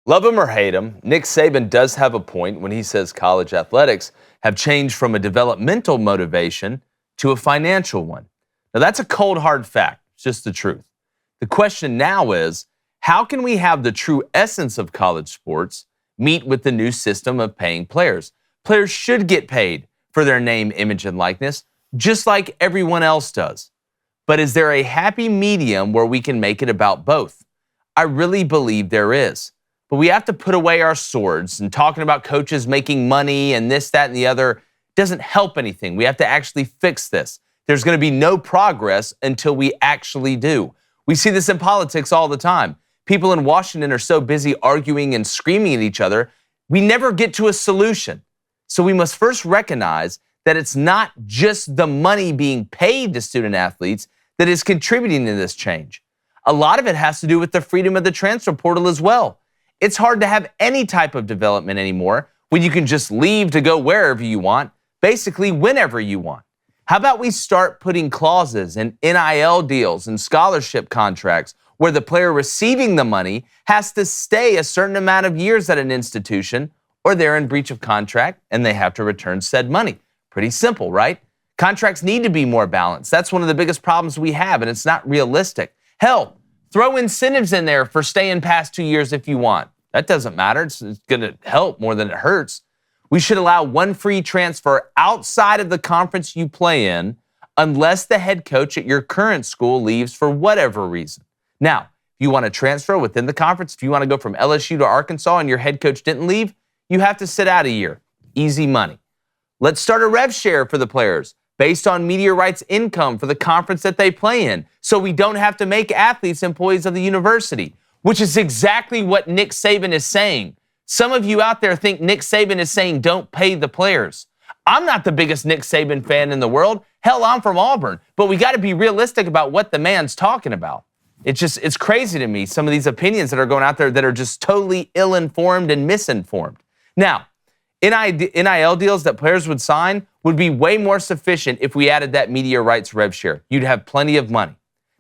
Love him or hate him, Nick Saban does have a point when he says college athletics have changed from a developmental motivation to a financial one. Now, that's a cold, hard fact. It's just the truth. The question now is, how can we have the true essence of college sports meet with the new system of paying players? Players should get paid for their name, image, and likeness, just like everyone else does. But is there a happy medium where we can make it about both? I really believe there is. But we have to put away our swords, and talking about coaches making money and this, that, and the other doesn't help anything. We have to actually fix this. There's going to be no progress until we actually do. We see this in politics all the time. People in Washington are so busy arguing and screaming at each other, we never get to a solution. So we must first recognize that it's not just the money being paid to student athletes that is contributing to this change. A lot of it has to do with the freedom of the transfer portal as well. It's hard to have any type of development anymore when you can just leave to go wherever you want, basically whenever you want. How about we start putting clauses in NIL deals and scholarship contracts where the player receiving the money has to stay a certain amount of years at an institution, or they're in breach of contract and they have to return said money. Pretty simple, right? Contracts need to be more balanced. That's one of the biggest problems we have, and it's not realistic. Hell, throw incentives in there for staying past 2 years if you want. That doesn't matter. It's going to help more than it hurts. We should allow one free transfer outside of the conference you play in unless the head coach at your current school leaves for whatever reason. Now, if you want to transfer within the conference, if you want to go from LSU to Arkansas and your head coach didn't leave, you have to sit out a year. Easy money. Let's start a rev share for the players based on media rights income for the conference that they play in, so we don't have to make athletes employees of the university, which is exactly what Nick Saban is saying. Some of you out there think Nick Saban is saying don't pay the players. I'm not the biggest Nick Saban fan in the world. Hell, I'm from Auburn, but we got to be realistic about what the man's talking about. It's crazy to me, some of these opinions that are going out there that are just totally ill-informed and misinformed. Now, NIL deals that players would sign would be way more sufficient if we added that media rights rev share. You'd have plenty of money.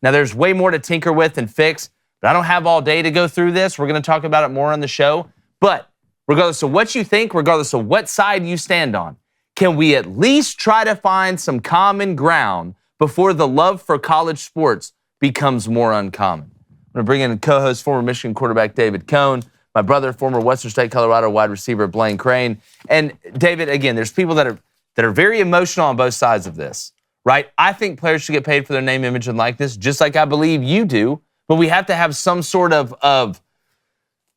Now, there's way more to tinker with and fix, but I don't have all day to go through this. We're going to talk about it more on the show. But regardless of what you think, regardless of what side you stand on, can we at least try to find some common ground before the love for college sports becomes more uncommon? I'm going to bring in co-host, former Michigan quarterback David Cohn, my brother, former Western State Colorado wide receiver Blaine Crane. And David, again, there's people that are very emotional on both sides of this, right? I think players should get paid for their name, image, and likeness, just like I believe you do. But we have to have some sort of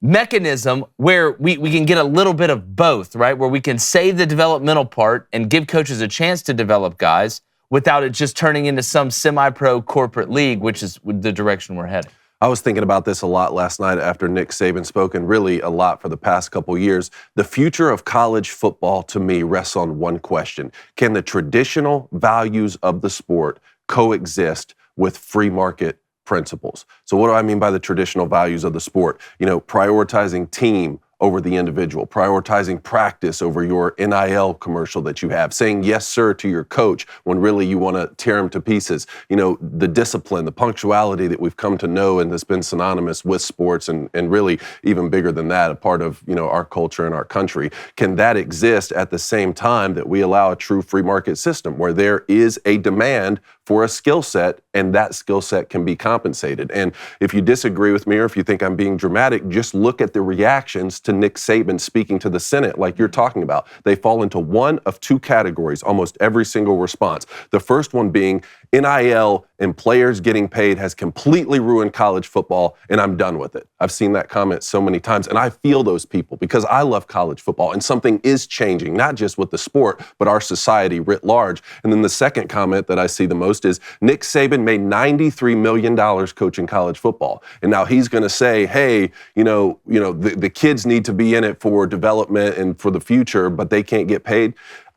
mechanism where we can get a little bit of both, right? Where we can save the developmental part and give coaches a chance to develop guys without it just turning into some semi-pro corporate league, which is the direction we're heading. I was thinking about this a lot last night after Nick Saban spoke, and really a lot for the past couple years. The future of college football, to me, rests on one question. Can the traditional values of the sport coexist with free market principles? So what do I mean by the traditional values of the sport? Prioritizing team over the individual, prioritizing practice over your NIL commercial that you have, saying yes, sir, to your coach when really you want to tear him to pieces. The discipline, the punctuality that we've come to know and that's been synonymous with sports and really even bigger than that, a part of, our culture and our country. Can that exist at the same time that we allow a true free market system where there is a demand for a skill set and that skill set can be compensated? And if you disagree with me or if you think I'm being dramatic, just look at the reactions to Nick Saban speaking to the Senate like you're talking about. They fall into one of two categories, almost every single response. The first one being NIL and players getting paid has completely ruined college football, and I'm done with it. I've seen that comment so many times, and I feel those people because I love college football, and something is changing, not just with the sport, but our society writ large. And then the second comment that I see the most is Nick Saban made $93 million coaching college football, and now he's going to say, hey, the kids need to be in it for development and for the future, but they can't get paid.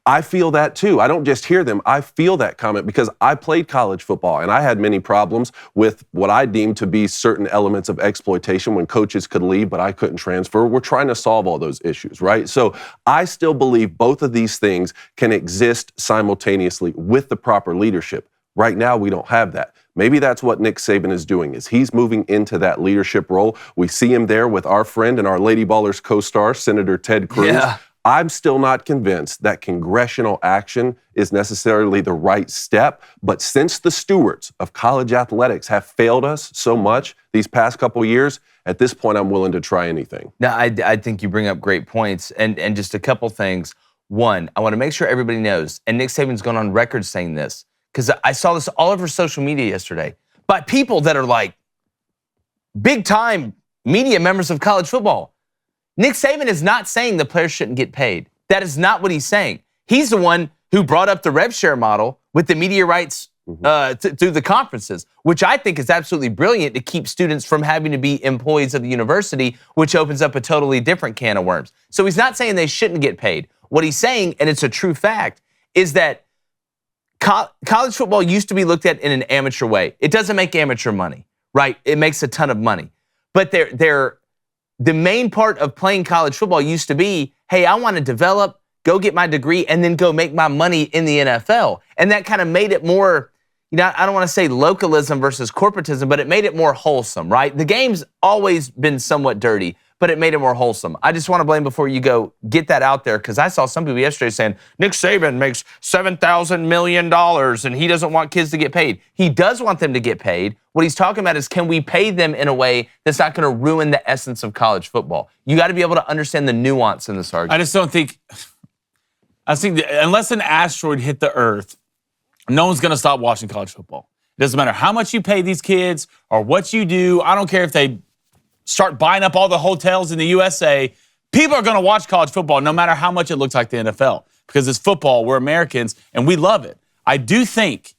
I feel that too. I don't just hear them. I feel that comment because I played college football and I had many problems with what I deemed to be certain elements of exploitation when coaches could leave, but I couldn't transfer. We're trying to solve all those issues, right? So I still believe both of these things can exist simultaneously with the proper leadership. Right now, we don't have that. Maybe that's what Nick Saban is doing, is he's moving into that leadership role. We see him there with our friend and our Lady Ballers co-star, Senator Ted Cruz. Yeah. I'm still not convinced that congressional action is necessarily the right step, but since the stewards of college athletics have failed us so much these past couple years, at this point, I'm willing to try anything. Now, I think you bring up great points, and just a couple things. One, I want to make sure everybody knows, and Nick Saban's gone on record saying this, because I saw this all over social media yesterday, by people that are like big-time media members of college football. Nick Saban is not saying the players shouldn't get paid. That is not what he's saying. He's the one who brought up the rev share model with the media rights through the conferences, which I think is absolutely brilliant to keep students from having to be employees of the university, which opens up a totally different can of worms. So he's not saying they shouldn't get paid. What he's saying, and it's a true fact, is that college football used to be looked at in an amateur way. It doesn't make amateur money, right? It makes a ton of money. But the main part of playing college football used to be, hey, I want to develop, go get my degree, and then go make my money in the NFL. And that kind of made it more, I don't want to say localism versus corporatism, but it made it more wholesome, right? The game's always been somewhat dirty, but it made it more wholesome. I just want to blame before you go get that out there, because I saw some people yesterday saying, Nick Saban makes $7,000 million and he doesn't want kids to get paid. He does want them to get paid. What he's talking about is, can we pay them in a way that's not going to ruin the essence of college football? You got to be able to understand the nuance in this argument. I think that unless an asteroid hit the Earth, no one's going to stop watching college football. It doesn't matter how much you pay these kids or what you do. I don't care if they start buying up all the hotels in the USA. People are going to watch college football no matter how much it looks like the NFL, because it's football. We're Americans and we love it. I do think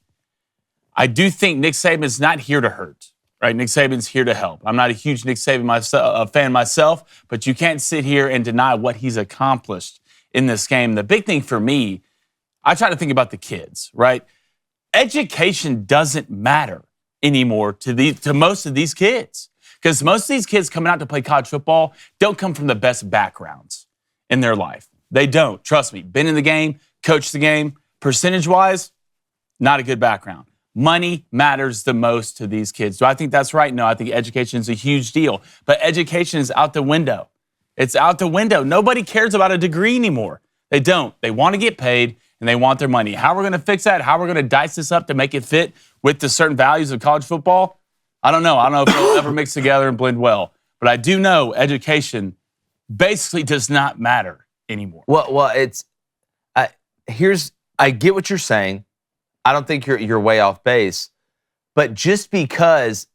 Nick Saban's not here to hurt, right? Nick Saban's here to help. I'm not a huge Nick Saban fan myself, but you can't sit here and deny what he's accomplished in this game. The big thing for me, I try to think about the kids, right? Education doesn't matter anymore to most of these kids, because most of these kids coming out to play college football don't come from the best backgrounds in their life. They don't. Trust me. Been in the game, coached the game. Percentage-wise, not a good background. Money matters the most to these kids. Do I think that's right? No, I think education is a huge deal. But education is out the window. It's out the window. Nobody cares about a degree anymore. They don't. They want to get paid, and they want their money. How we're going to fix that, how we're going to dice this up to make it fit with the certain values of college football, I don't know. I don't know if it'll ever mix together and blend well. But I do know education basically does not matter anymore. Well, I get what you're saying. I don't think you're way off base. But just because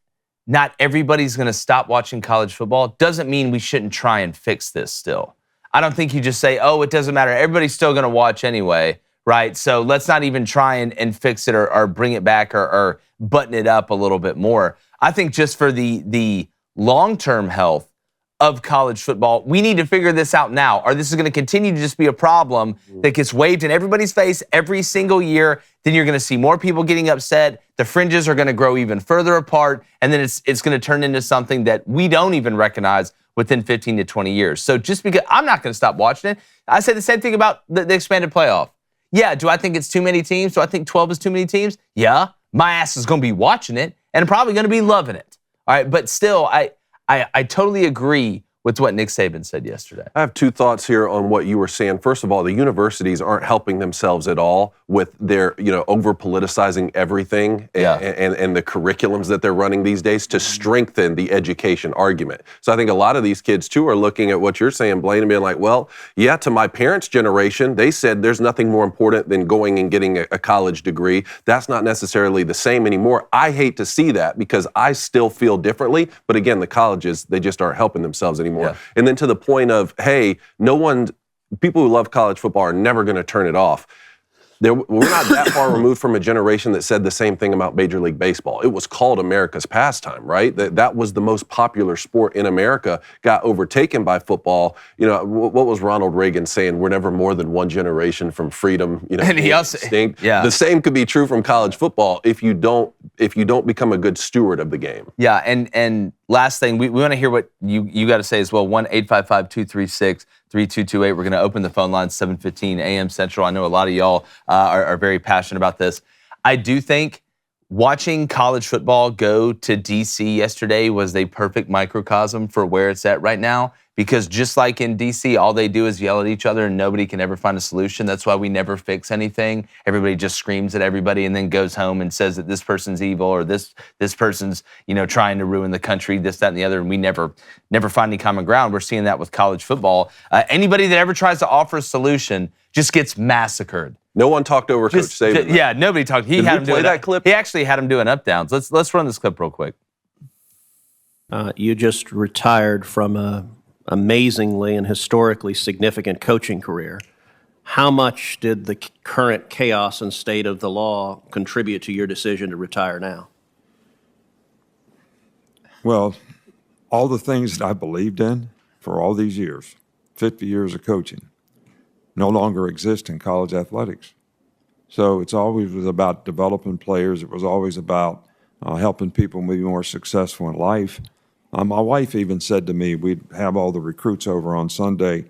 not everybody's going to stop watching college football doesn't mean we shouldn't try and fix this still. I don't think you just say, oh, it doesn't matter. Everybody's still going to watch anyway, right? So let's not even try and fix it or bring it back or button it up a little bit more. I think just for the long-term health of college football, we need to figure this out now, or this is going to continue to just be a problem that gets waved in everybody's face every single year. Then you're going to see more people getting upset. The fringes are going to grow even further apart, and then it's going to turn into something that we don't even recognize within 15 to 20 years. So just because I'm not going to stop watching it, I say the same thing about the expanded playoff. Yeah, do I think it's too many teams? Do I think 12 is too many teams? Yeah, my ass is going to be watching it and probably going to be loving it. All right, but still, I totally agree with what Nick Saban said yesterday. I have two thoughts here on what you were saying. First of all, the universities aren't helping themselves at all with their, over politicizing everything and the curriculums that they're running these days to strengthen the education argument. So I think a lot of these kids too are looking at what you're saying, Blaine, and being like, well, yeah, to my parents' generation, they said there's nothing more important than going and getting a college degree. That's not necessarily the same anymore. I hate to see that because I still feel differently. But again, the colleges, they just aren't helping themselves anymore. Yeah. And then to the point of, hey, people who love college football are never going to turn it off. We're not that far removed from a generation that said the same thing about Major League Baseball. It was called America's pastime, right? That was the most popular sport in America, got overtaken by football. What was Ronald Reagan saying? We're never more than one generation from freedom, and he also, extinct. Yeah. The same could be true from college football if you don't become a good steward of the game. Yeah, and last thing, we want to hear what you got to say as well. 1-855-236-3228. We're going to open the phone line 7:15 a.m. Central. I know a lot of y'all are very passionate about this. I do think watching college football go to DC yesterday was a perfect microcosm for where it's at right now, because just like in DC, all they do is yell at each other and nobody can ever find a solution. That's why we never fix anything. Everybody just screams at everybody and then goes home and says that this person's evil or this person's, trying to ruin the country, this, that, and the other, and we never find any common ground. We're seeing that with college football. Anybody that ever tries to offer a solution just gets massacred. No one talked over Coach Saban. Yeah, nobody talked. He Did had we him play doing that clip? He actually had him doing up downs. Let's run this clip real quick. You just retired from a amazingly and historically significant coaching career. How much did the current chaos and state of the law contribute to your decision to retire now? Well, all the things that I believed in for all these years, 50 years of coaching, no longer exist in college athletics. So it's always was about developing players. It was always about helping people be more successful in life. My wife even said to me, we'd have all the recruits over on Sunday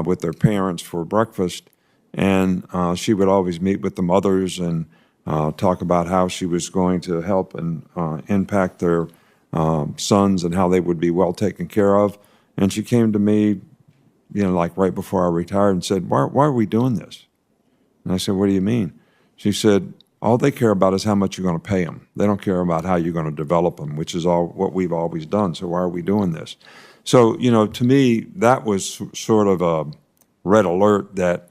with their parents for breakfast, and she would always meet with the mothers and talk about how she was going to help and impact their sons and how they would be well taken care of. And she came to me, like right before I retired and said, why are we doing this? And I said, what do you mean? She said, all they care about is how much you're going to pay them. They don't care about how you're going to develop them, which is all what we've always done. So why are we doing this? So, to me, that was sort of a red alert that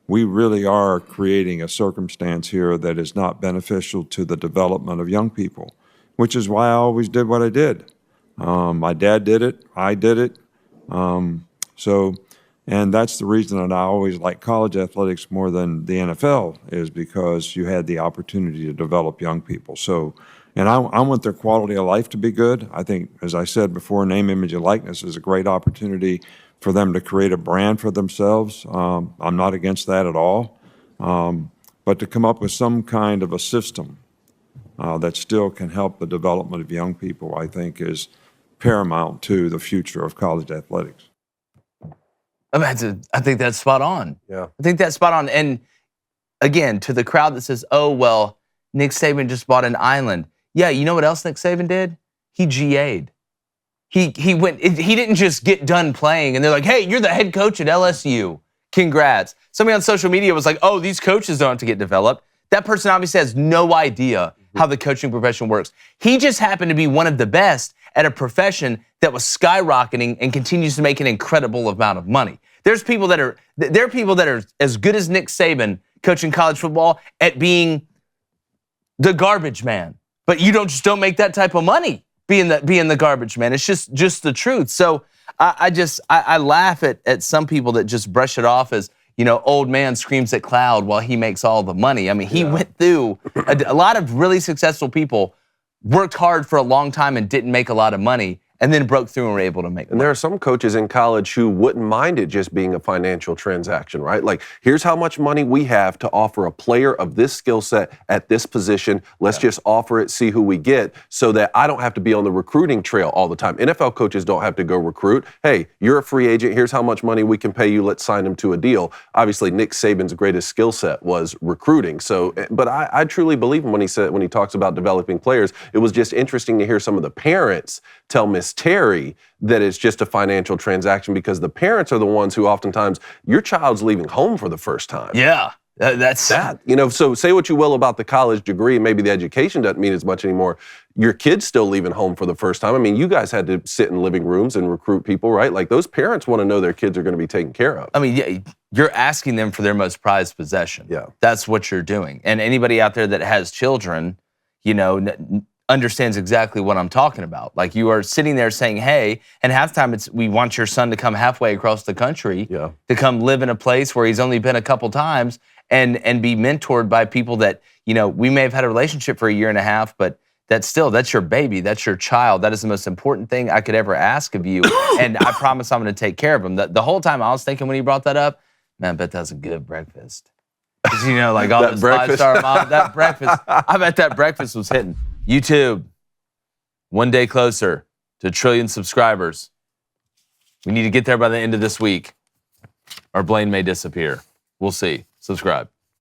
we really are creating a circumstance here that is not beneficial to the development of young people, which is why I always did what I did. My dad did it. I did it. And that's the reason that I always like college athletics more than the NFL, is because you had the opportunity to develop young people. So, and I want their quality of life to be good. I think, as I said before, name, image, and likeness is a great opportunity for them to create a brand for themselves. I'm not against that at all. But to come up with some kind of a system that still can help the development of young people, I think, is paramount to the future of college athletics. I think that's spot on. Yeah. I think that's spot on. And again, to the crowd that says, oh, well, Nick Saban just bought an island. Yeah, you know what else Nick Saban did? He GA'd. He went, he didn't just get done playing and they're like, hey, you're the head coach at LSU. Congrats. Somebody on social media was like, oh, these coaches don't have to get developed. That person obviously has no idea how the coaching profession works. He just happened to be one of the best at a profession that was skyrocketing and continues to make an incredible amount of money. There are people that are as good as Nick Saban coaching college football at being the garbage man, but you don't make that type of money being the garbage man. It's just the truth. So I laugh at some people that just brush it off as, old man screams at cloud while he makes all the money. I mean, he went through a lot of really successful people, worked hard for a long time and didn't make a lot of money, and then broke through and were able to make money. And there are some coaches in college who wouldn't mind it just being a financial transaction, right? Like, here's how much money we have to offer a player of this skill set at this position. Let's just offer it, see who we get, so that I don't have to be on the recruiting trail all the time. NFL coaches don't have to go recruit. Hey, you're a free agent. Here's how much money we can pay you. Let's sign him to a deal. Obviously, Nick Saban's greatest skill set was recruiting. So, but I truly believe him when he talks about developing players. It was just interesting to hear some of the parents tell Miss Terry that it's just a financial transaction, because the parents are the ones who oftentimes, your child's leaving home for the first time. Yeah, that's that. So say what you will about the college degree, maybe the education doesn't mean as much anymore. Your kid's still leaving home for the first time. I mean, you guys had to sit in living rooms and recruit people, right? Like, those parents want to know their kids are going to be taken care of. I mean, yeah, you're asking them for their most prized possession. Yeah. That's what you're doing. And anybody out there that has children, understands exactly what I'm talking about. Like, you are sitting there saying, hey, and half the time we want your son to come halfway across the country to come live in a place where he's only been a couple times and be mentored by people that, we may have had a relationship for a year and a half, but that's your baby. That's your child. That is the most important thing I could ever ask of you. And I promise I'm going to take care of him. The whole time I was thinking when he brought that up, man, I bet that's a good breakfast. Because, like all those five-star moms, that breakfast, I bet that breakfast was hitting. YouTube, one day closer to 1 trillion subscribers. We need to get there by the end of this week, or Blaine may disappear. We'll see. Subscribe.